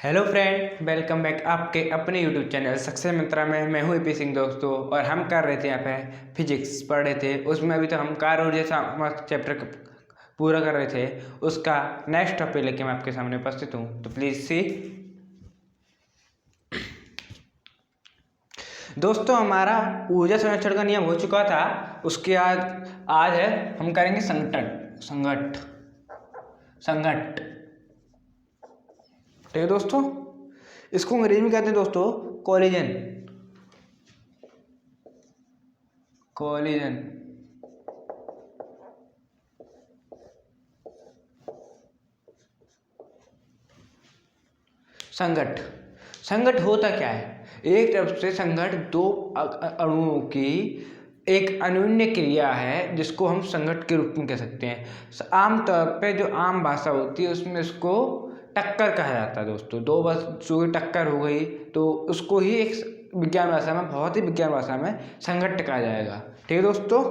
Hello friend, welcome back आपके अपने YouTube channel success मंत्रा में। मैं हूँ EP सिंह दोस्तों, और हम कर रहे थे यहाँ पे फिजिक्स पढ़ रहे थे। उसमें अभी तो हम कार्य जैसा चैप्टर पूरा कर रहे थे। उसका नेक्स्ट टॉपिक लेके मैं आपके सामने उपस्थित हूँ, तो प्लीज़ सी। दोस्तों, हमारा ऊर्जा संरक्षण का नियम हो चुका था। उसके आज है हम करेंगे संघट। ठीक है दोस्तों, इसको अंग्रेजी में कहते हैं दोस्तों कोलिजन। संघट होता क्या है? एक तरफ से संघट दो अणुओं की एक अन्योन्य क्रिया है, जिसको हम संघट के रूप में कह सकते हैं। आमतौर पे जो आम भाषा होती है उसमें इसको टक्कर कहा जाता है दोस्तों। दो वस्तुओं की टक्कर हो गई तो उसको ही एक विज्ञान भाषा में, बहुत ही विज्ञान भाषा में संघट कहा जाएगा। ठीक है दोस्तों,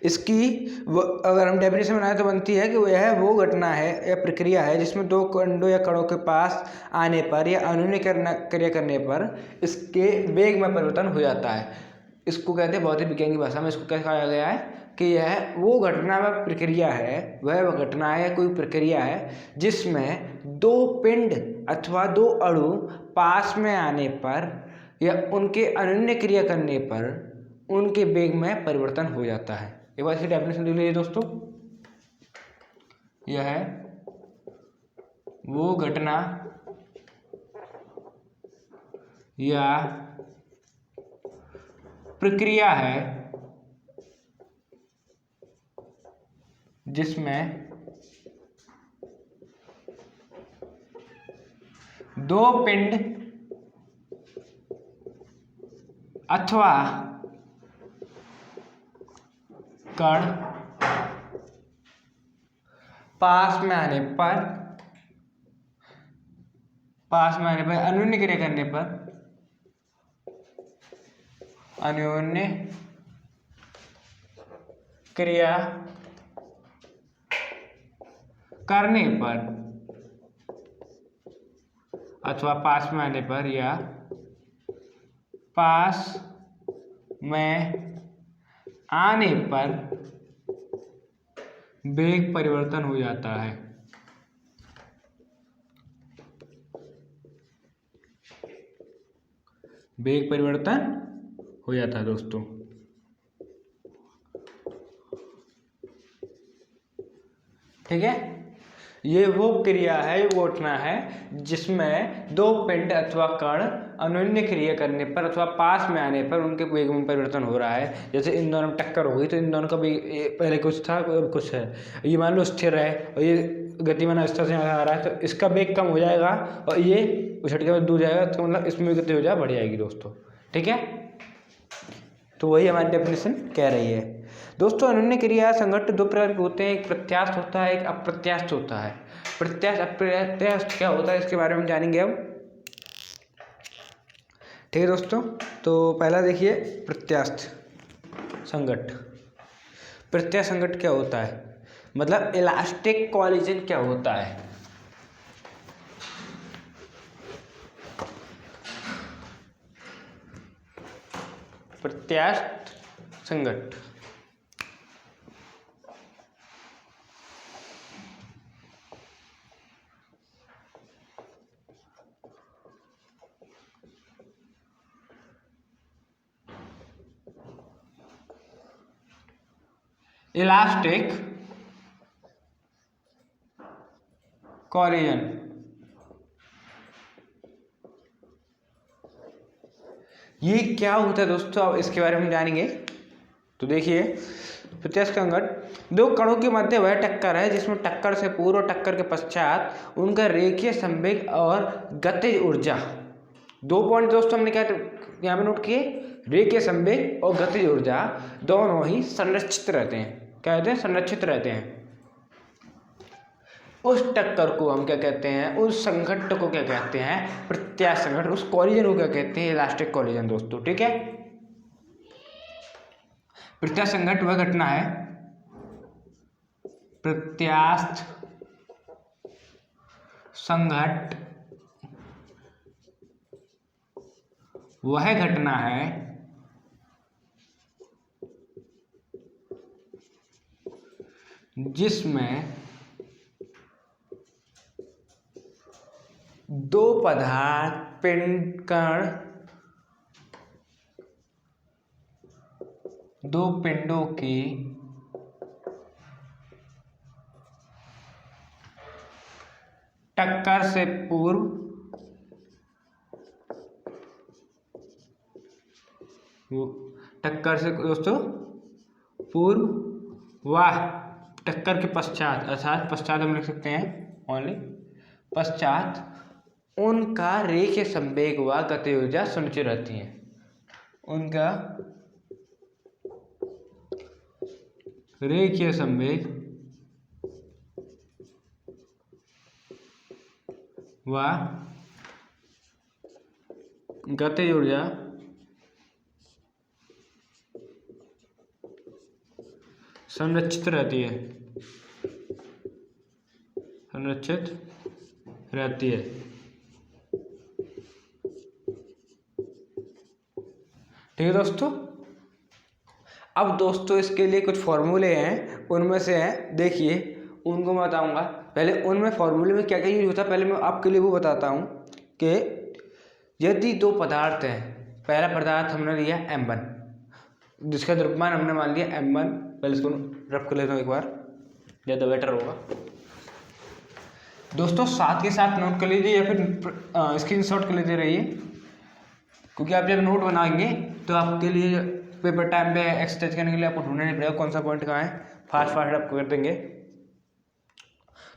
इसकी अगर हम डेफिनेशन बनाए तो बनती है कि यह वो घटना है या प्रक्रिया है जिसमें दो खंडों या कणों के पास आने पर या अन्योन्य क्रिया करने पर इसके वेग में परिवर्तन हो जाता है। इसको कहते हैं भौतिक विज्ञान की भाषा में, इसको क्या कहा गया है कि यह वो घटना व प्रक्रिया है, वह घटना है, कोई प्रक्रिया है जिसमें दो पिंड अथवा दो अणु पास में आने पर या उनके अन्योन्य क्रिया करने पर उनके वेग में परिवर्तन हो जाता है। एक बार इसकी डेफिनेशन देख लीजिए दोस्तों। यह है वो घटना या प्रक्रिया है जिसमें दो पिंड अथवा कण पास में आने पर अन्योन्य क्रिया करने पर अथवा पास में आने पर या पास में आने पर वेग परिवर्तन हो जाता है। वेग परिवर्तन हो जाता है दोस्तों। ठीक है, ये वो क्रिया है, वो घटना है जिसमें दो पिंड अथवा कण अन्योन्य क्रिया करने पर अथवा पास में आने पर उनके वेग में परिवर्तन हो रहा है। जैसे इन दोनों में टक्कर हो गई तो इन दोनों का वेग पहले कुछ था और कुछ है। ये मान लो स्थिर है और ये गतिमान अवस्था से आ रहा है, तो इसका वेग कम हो जाएगा और ये उछट के दूर जाएगा, तो मतलब इसमें गति हो जाए बढ़ जाएगी दोस्तों। ठीक है, तो वही हमारी डेफिनेशन कह रही है दोस्तों। अन्योन्य क्रिया संघट दो प्रकार के होते हैं, एक प्रत्यास्थ होता है, एक अप्रत्यास्थ होता है। प्रत्यास्थ अप्रत्यास्थ क्या होता है इसके बारे में जानेंगे अब। ठीक है दोस्तों, तो पहला देखिए प्रत्यास्थ संघट। प्रत्यास्थ संघट क्या होता है, मतलब इलास्टिक कोलिजन क्या होता है। प्रत्यास्थ संघट इलास्टिक कोलिजन ये क्या होता है दोस्तों, अब इसके बारे में हम जानेंगे। तो देखिए, प्रत्यास्थ संघट दो कणों के मध्य वह टक्कर है जिसमें टक्कर से पूर्व और टक्कर के पश्चात उनका रेखीय संवेग और गतिज ऊर्जा, दो पॉइंट दोस्तों हमने क्या यहाँ पे नोट किए, रेखीय संवेग और गतिज ऊर्जा दोनों ही संरक्षित रहते हैं। क्या कहते हैं? संरक्षित रहते हैं। उस टक्कर को हम क्या कहते हैं, उस संघट्ट को क्या कहते हैं? प्रत्यास्थ संघट्ट। उस कोलिजन को क्या कहते हैं? इलास्टिक कोलिजन दोस्तों। ठीक है, प्रत्यास्थ संघट्ट वह घटना है, प्रत्यास्थ संघट वह घटना है जिसमें दो पदार्थ पिंड कण दो पिंडों की टक्कर से पूर्व टक्कर से दोस्तों पूर्व वाह टक्कर के पश्चात, अर्थात पश्चात हम लिख सकते हैं ओनली पश्चात, उनका रेखीय संवेग व गति ऊर्जा सुनिश्चित रहती है। उनका रेखीय संवेग व गति ऊर्जा संरक्षित रहती है, संरक्षित रहती है। ठीक है दोस्तों। अब दोस्तों इसके लिए कुछ फॉर्मूले हैं, उनमें से हैं, देखिए उनको मैं बताऊंगा। पहले उनमें फॉर्मूले में क्या क्या यूज होता है पहले मैं आपके लिए वो बताता हूँ कि यदि दो पदार्थ हैं, पहला पदार्थ हमने लिया M1 जिसका द्रव्यमान हमने मान लिया M1, पहले इसको रफ कर लेता हूँ एक बार, ज़्यादा बेटर होगा। दोस्तों साथ के साथ नोट कर लीजिए या फिर स्क्रीनशॉट कर लेते रहिए, क्योंकि आप जब नोट बनाएंगे तो आपके लिए पेपर टाइम पे एक्सरसाइज करने के लिए आपको ढूंढना नहीं पड़ेगा कौन सा पॉइंट कहाँ है, फास्ट आप कर देंगे।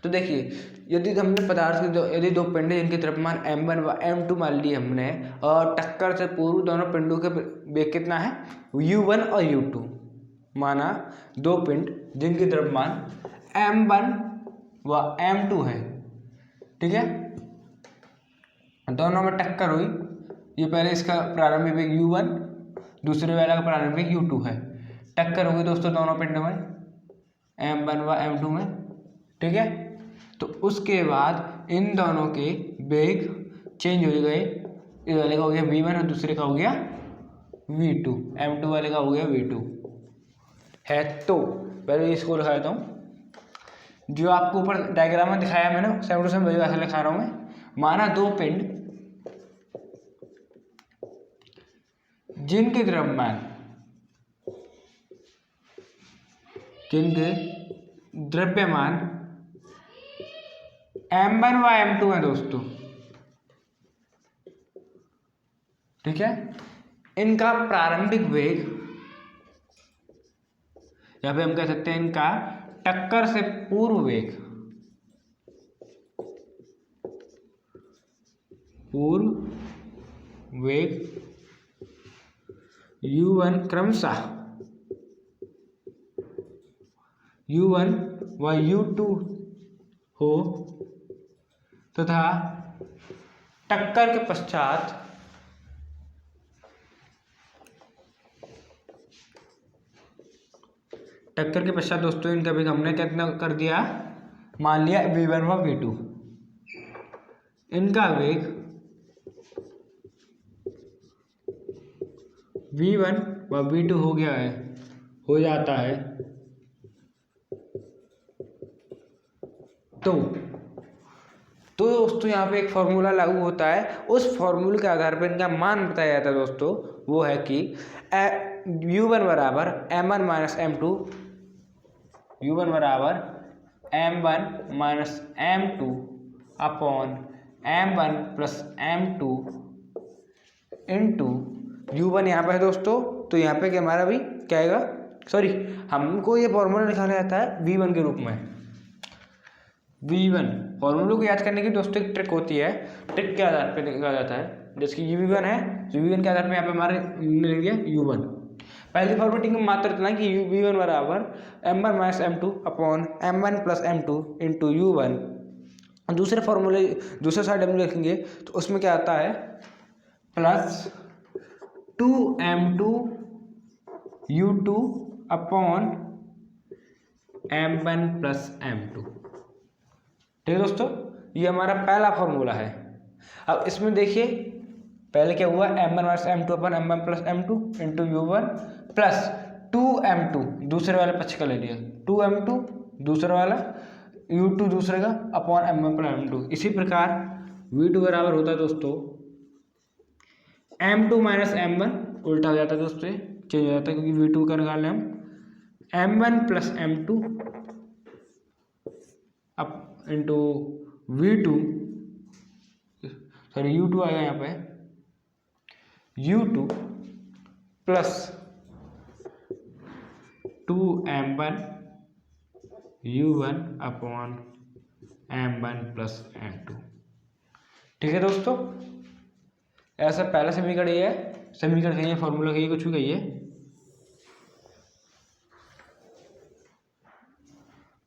तो देखिए यदि हमने पदार्थ के यदि दो पिंड जिनके द्रव्यमान M1 व M2 मान लिए हमने और टक्कर से पूर्व दोनों पिंडों के वेग कितना है U1 और U2, माना दो पिंड जिनके द्रव्यमान M1 व M2 है, ठीक है, दोनों में टक्कर हुई। ये पहले इसका प्रारंभिक वेग U1 दूसरे वाला का प्रारंभिक U2 है, टक्कर हो गई दोस्तों दोनों पिंडों में M1 व M2 में, ठीक है। तो उसके बाद इन दोनों के वेग चेंज हो गए, इस वाले का हो गया V1 और दूसरे का हो गया V2, M2 वाले का हो गया V2 है। तो पहले इसको लिखा देता हूँ, जो आपको ऊपर डायग्राम में दिखाया मैंने सेम टू सेम वही ऐसा लिखा रहा हूँ मैं। माना दो पिंड जिनके द्रव्यमान M1 व M2 है दोस्तों, ठीक है। इनका प्रारंभिक वेग या फिर हम कह सकते हैं इनका टक्कर से पूर्व वेग, U1 क्रमशः U1 व U2 हो तथा टक्कर के पश्चात दोस्तों इनका वेग हमने कितना कर दिया, मान लिया V1 व V2, इनका वेग V1 व V2 हो गया है, हो जाता है। तो दोस्तों यहाँ पे एक फॉर्मूला लागू होता है, उस फॉर्मूले के आधार पर इनका मान बताया जाता है दोस्तों, वो है कि U1 बराबर M1 माइनस M2, U1 बराबर M1 minus M2 upon M1 plus M2 into U1 यहाँ पर है दोस्तों, तो यहाँ पे क्या हमारा भी क्या आएगा, सॉरी हमको ये फॉर्मूला निकाला जाता है V1 के रूप में। V1 फॉर्मूले को याद करने की दोस्तों एक ट्रिक होती है, ट्रिक के आधार पर निकाला जाता है। जैसे कि V1 है तो V1 के आधार पर यहाँ पे हमारे मिल गया U1। पहली फॉर्मेटिंग में मात्र इतना कि V1 बराबर M1 minus M2 upon M1 plus M2 into U1। दूसरे फॉर्मूले दूसरे साइड हम लिखेंगे तो उसमें क्या आता है plus 2M2 U2 upon M1 plus M2, ठीक है दोस्तों। ये हमारा पहला फॉर्मूला है। अब इसमें देखिए पहले क्या हुआ, m1 माइनस m2 अपन m1 plus m2 into u1 plus 2m2 दूसरे वाले पक्ष का ले लिया, 2m2 दूसरा वाला, u2 दूसरे का अपॉन m1 प्लस m2। इसी प्रकार v2 बराबर होता है दोस्तों m2 माइनस m1, उल्टा हो जाता है दोस्तों, चेंज हो जाता है क्योंकि v2 का निकाल लें हम m1 प्लस m2 अब इंटू v2 सॉरी u2 आएगा यहाँ पे u2 plus 2m1 u1 upon m1 plus m2। ठीक है दोस्तों, ऐसा पहला समीकरण ये है, समीकरण कहिए, फॉर्मूला कहिए, कुछ भी कहिए।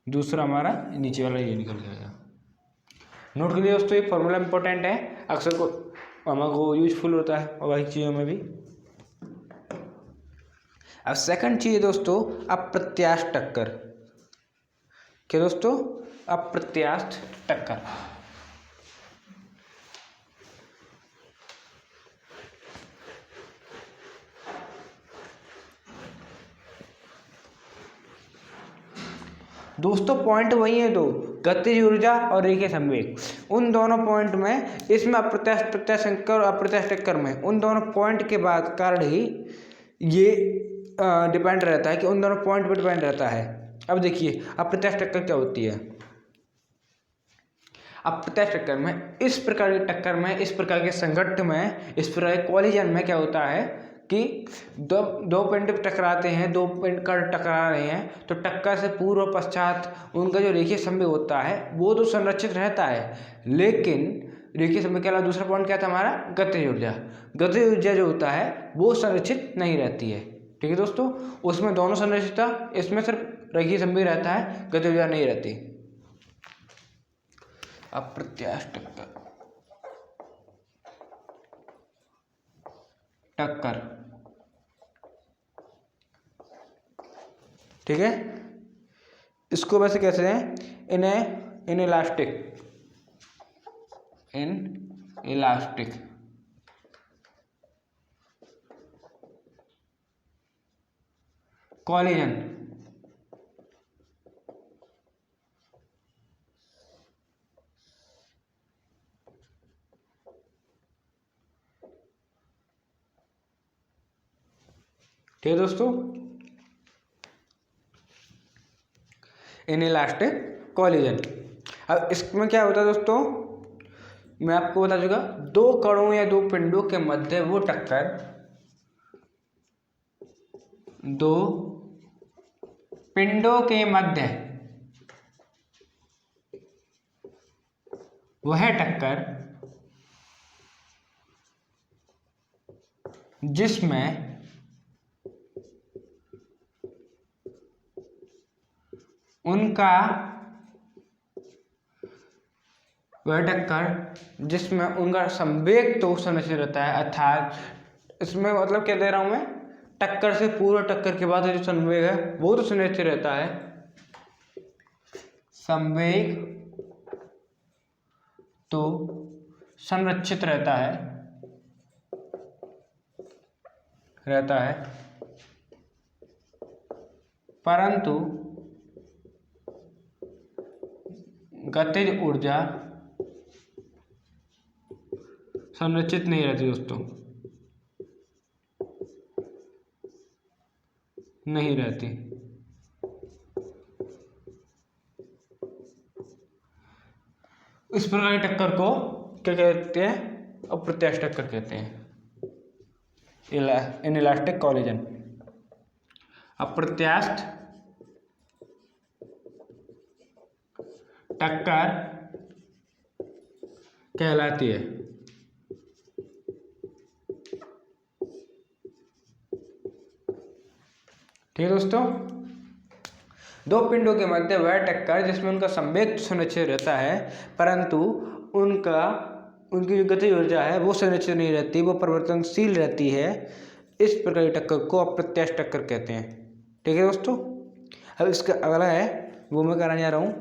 दूसरा हमारा नीचे वाला ये निकल गया। नोट करिए दोस्तों, ये फॉर्मूला इंपॉर्टेंट है, अक्सर को हमको यूजफुल होता है और वही चीज़ों में भी। अब सेकंड चीज है दोस्तों अप्रत्यास्थ टक्कर। क्या दोस्तों, अप्रत्यास्थ टक्कर। दोस्तों पॉइंट वही है दो, गतिज ऊर्जा और रेखीय संवेग। उन दोनों पॉइंट में, इसमें अप्रत्यास्थ प्रत्यास्थ टक्कर और अप्रत्यास्थ टक्कर में उन दोनों पॉइंट के बाद कारण ही ये डिपेंड रहता है कि उन दोनों पॉइंट पर डिपेंड रहता है। अब देखिए अप्रत्यास्थ टक्कर क्या होती है। अप्रत्यास्थ टक्कर में, इस प्रकार की टक्कर में, इस प्रकार के संघट्ट में, इस प्रकार के कॉलिजन में क्या होता है कि दो पिंड टकराते हैं, दो पिंड कर टकरा रहे हैं, तो टक्कर से पूर्व पश्चात उनका जो रेखीय संवेग होता है वो तो संरक्षित रहता है, लेकिन रेखीय संवेग के अलावा दूसरा पॉइंट क्या था हमारा, गतिज ऊर्जा। गतिज ऊर्जा जो होता है वो संरक्षित नहीं रहती है। ठीक है दोस्तों, उसमें दोनों संरक्षित था, इसमें सिर्फ रेखीय संवेग रहता है, गतिज ऊर्जा नहीं रहती। अप्रत्यास्थ टक्कर, ठीक है। इसको वैसे कैसे हैं, इलास्टिक कॉलिजन। ठीक है दोस्तों, इनइलास्टिक कॉलिजन। अब इसमें क्या होता है दोस्तों, मैं आपको बता दूंगा, दो कणों या दो पिंडों के मध्य वो टक्कर, दो पिंडों के मध्य वह टक्कर जिसमें उनका, वह टक्कर जिसमें उनका संवेग तो संरक्षित रहता है, अर्थात इसमें मतलब क्या दे रहा हूं मैं, टक्कर से पूर्व टक्कर के बाद जो संवेग है वो तो संरक्षित रहता है, संवेग तो संरक्षित रहता है परंतु गतिज ऊर्जा संरक्षित नहीं रहती दोस्तों, नहीं रहती। इस प्रकार की टक्कर को क्या कहते हैं, अप्रत्यास्थ टक्कर कहते हैं, इनइलास्टिक कॉलिजन। अप्रत्यास्थ टक्कर कहलाती है। ठीक है दोस्तों, दो पिंडों के मध्य वह टक्कर जिसमें उनका संवेग सुनिश्चित रहता है परंतु उनकी जो गतिज ऊर्जा है वो सुनिश्चित नहीं रहती, वो परिवर्तनशील रहती है। इस प्रकार की टक्कर को अप्रत्यास्थ टक्कर कहते हैं। ठीक है दोस्तों, अब इसका अगला है वो मैं कराने जा रहा हूँ,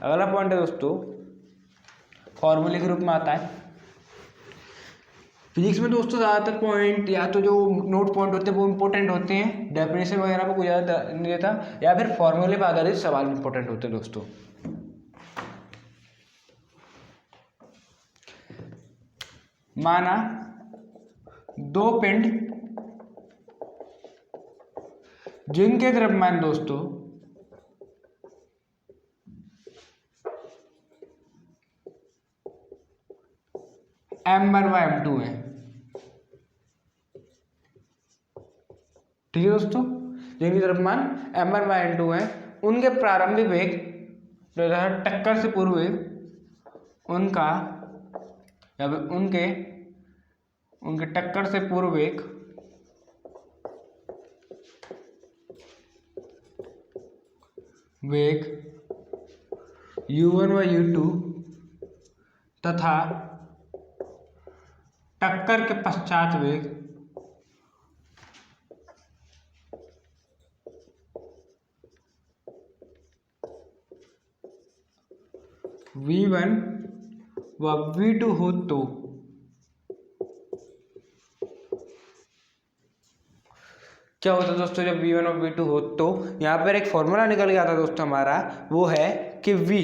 अगला पॉइंट है दोस्तों, फॉर्मूले के रूप में आता है। फिजिक्स में दोस्तों ज़्यादातर पॉइंट या तो जो नोट पॉइंट होते हैं वो इंपॉर्टेंट होते हैं, डेफिनेशन वगैरह पर कोई ज़्यादा नहीं देता, या फिर फॉर्मूले पर आधारित सवाल इंपॉर्टेंट होते हैं दोस्तों। माना दो पिंड जिनके द्रव्यमान दोस्तों m1 व m2 है। ठीक है दोस्तों, जिनके द्रव्यमान m1 व m2 है, उनके प्रारंभिक वेग टक्कर से पूर्व वेग उनका या उनके टक्कर से पूर्व वेग u1 व u2 तथा टक्कर के पश्चात वेग v1 व v2 हो तो क्या होता है दोस्तों, जब v1 और v2 हो तो यहाँ पर एक फॉर्मूला निकल के आता है दोस्तों हमारा, वो है कि v,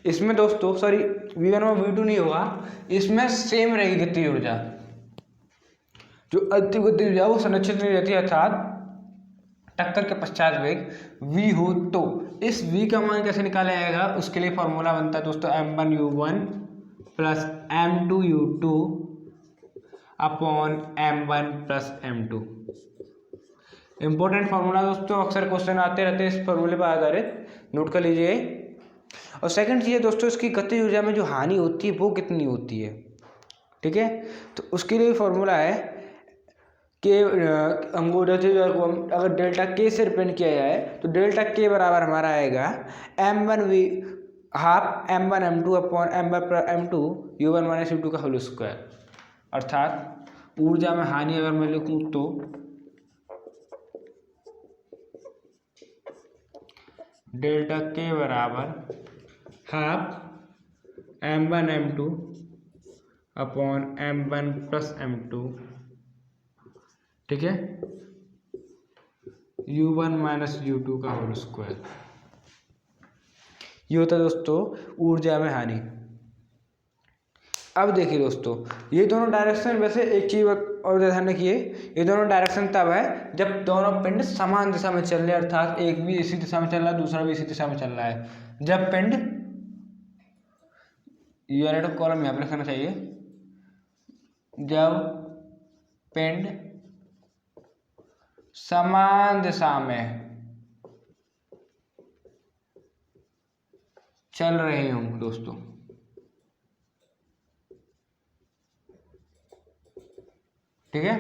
इसमें दोस्तों सॉरी v1 और v2 नहीं होगा, इसमें सेम रहेगी गतिज ऊर्जा, जो अंतिम गतिज ऊर्जा वो संरक्षित नहीं रहती, अर्थात टक्कर के पश्चात वेग v हो तो। इस v का मान कैसे निकाला जाएगा, उसके लिए फॉर्मूला बनता है दोस्तों m1u1 plus m2u2 upon m1 plus m2। Important formula दोस्तों, अक्सर क्वेश्चन आते रहते हैं इस फार्मूले पर आधारित, नोट कर लीजिए। और सेकंड चीज़ है दोस्तों, इसकी गतिज ऊर्जा में जो हानि होती है वो कितनी होती है। ठीक है, तो उसके लिए फार्मूला है कि हमको अगर डेल्टा के से रिप्रेजेंट किया जाए तो डेल्टा के बराबर हमारा आएगा m1v half m1 m2 upon m2 u1 minus u2 का होल स्क्वायर। अर्थात ऊर्जा में हानि अगर मैं लिखूँ तो डेल्टा के बराबर half m1 m2 upon m1 plus m2, ठीक है, u1 माइनस u2 का होल स्क्वायर। ये होता है दोस्तों ऊर्जा में हानि। अब देखिए दोस्तों, ये दोनों डायरेक्शन, वैसे एक चीज और ध्यान रखिए, ये दोनों डायरेक्शन तब है जब दोनों पिंड समान दिशा में चल रहे हैं, अर्थात एक भी इसी दिशा में चल रहा है, दूसरा भी इसी दिशा में चल रहा है। जब पिंड, यूनिट कॉलम यहाँ पर लिखना चाहिए, जब पिंड समान दिशा में चल रहे हों दोस्तों, ठीक है,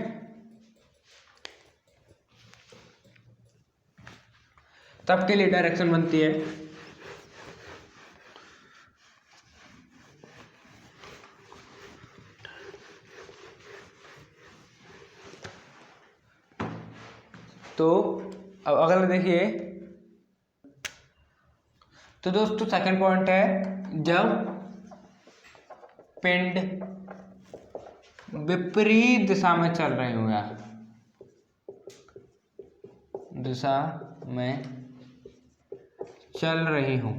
तब के लिए डायरेक्शन बनती है तो। अब अगला देखिए, तो दोस्तों सेकंड पॉइंट है, जब पिंड विपरीत दिशा में चल रहे हो, यार दिशा में चल रही हूं,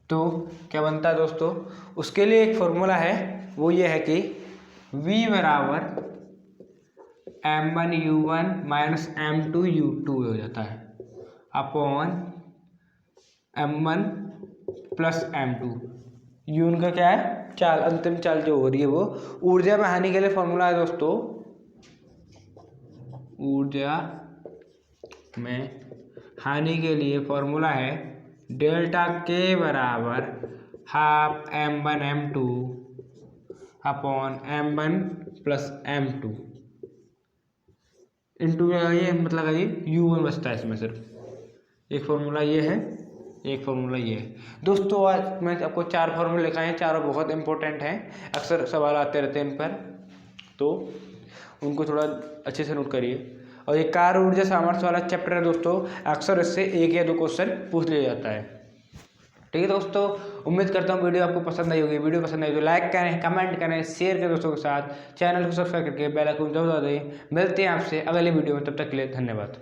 तो क्या बनता है दोस्तों, उसके लिए एक फॉर्मूला है, वो ये है कि v बराबर m1 u1 minus m2 u2 हो जाता है upon m1 plus m2। u उनका क्या है, चाल, अंतिम चाल जो हो रही है वो। ऊर्जा में हानि के लिए फॉर्मूला है दोस्तों, ऊर्जा में हानि के लिए फॉर्मूला है डेल्टा के बराबर half m1 m2 upon m1 plus m2 into ये मतलब ये u1 बचता है इसमें। सिर्फ एक फॉर्मूला ये है, एक फॉर्मूला ये है दोस्तों। आज मैं आपको 4 फॉर्मूले लिखाए हैं, चारों बहुत इंपॉर्टेंट हैं, अक्सर सवाल आते रहते हैं इन पर, तो उनको थोड़ा अच्छे से नोट करिए। और ये कार्य ऊर्जा सामर्थ्य वाला चैप्टर है दोस्तों, अक्सर इससे 1 या 2 क्वेश्चन पूछ लिया जाता है। ठीक है दोस्तों, उम्मीद करता हूँ वीडियो आपको पसंद आई होगी। वीडियो पसंद आई तो लाइक करें, कमेंट करें, शेयर करें दोस्तों के साथ, चैनल को सब्सक्राइब करके बेल आइकन दबा दें। मिलते हैं आपसे अगले वीडियो में, तब तक के लिए धन्यवाद।